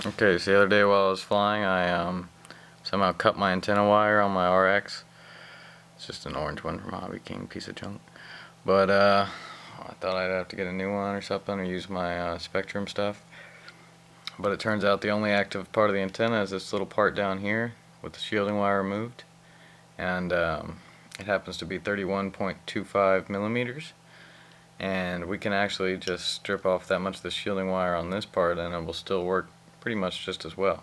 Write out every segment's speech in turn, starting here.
Okay, so the other day while I was flying, I somehow cut my antenna wire on my RX. It's just an orange one from Hobby King, piece of junk. But I thought I'd have to get a new one or something, or use my Spectrum stuff. But it turns out the only active part of the antenna is this little part down here with the shielding wire removed, and it happens to be 31.25 millimeters. And we can actually just strip off that much of the shielding wire on this part, and it will still work pretty much just as well.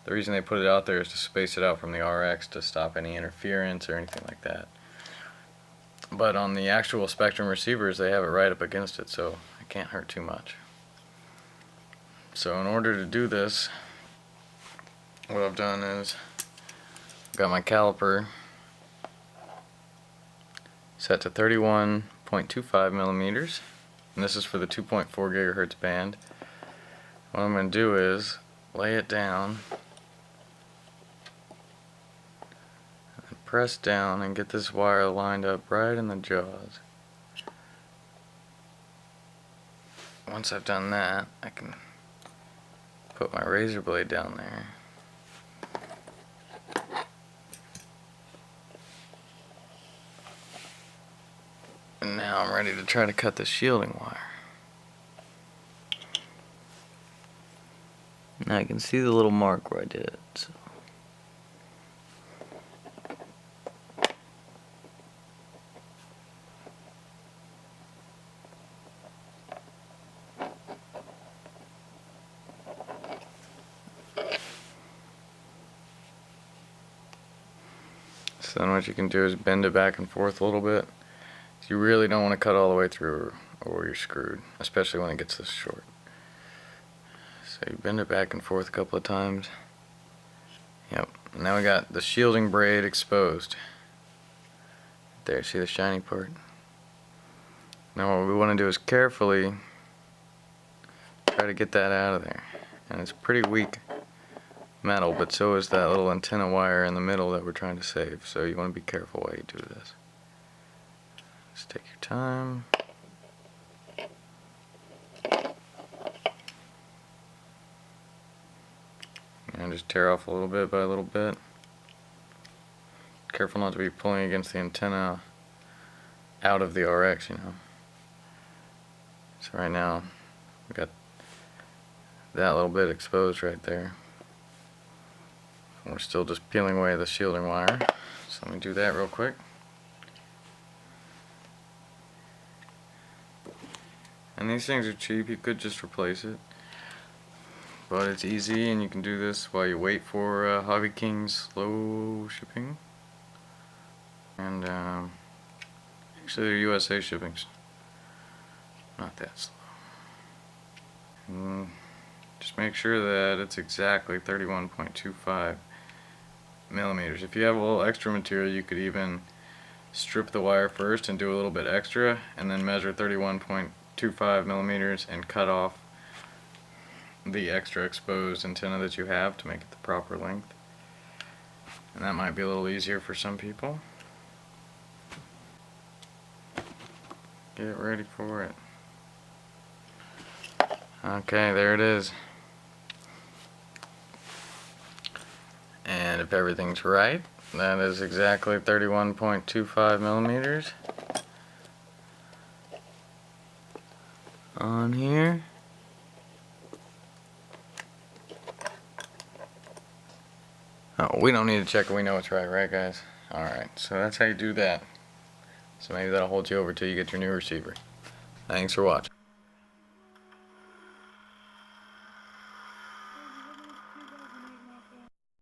The reason they put it out there is to space it out from the RX to stop any interference or anything like that. But on the actual Spectrum receivers, they have it right up against it, so it can't hurt too much. So in order to do this, what I've done is got my caliper set to 31.25 millimeters, and this is for the 2.4 gigahertz band. What I'm going to do is lay it down and press down and get this wire lined up right in the jaws. Once I've done that, I can put my razor blade down there. And now I'm ready to try to cut the shielding wire. Now I can see the little mark where I did it. So then what you can do is bend it back and forth a little bit. You really don't want to cut all the way through or you're screwed, especially when it gets this short. So you bend it back and forth a couple of times. Yep, now we got the shielding braid exposed. There, see the shiny part? Now what we want to do is carefully try to get that out of there. And it's pretty weak metal, but so is that little antenna wire in the middle that we're trying to save. So you want to be careful while you do this. Just take your time. And just tear off a little bit by a little bit. Careful not to be pulling against the antenna out of the RX, you know. So right now, we got that little bit exposed right there. And we're still just peeling away the shielding wire. So let me do that real quick. And these things are cheap, you could just replace it. But it's easy, and you can do this while you wait for Hobby King's slow shipping. And actually their USA shipping's not that slow. And just make sure that it's exactly 31.25 millimeters. If you have a little extra material, you could even strip the wire first and do a little bit extra, and then measure 31.25 millimeters and cut off the extra exposed antenna that you have to make it the proper length. And that might be a little easier for some people. Get ready for it. Okay, there it is. And if everything's right, that is exactly 31.25 millimeters on here. Oh, we don't need to check it, we know it's right, guys? Alright, so that's how you do that. So maybe that'll hold you over till you get your new receiver. Thanks for watching.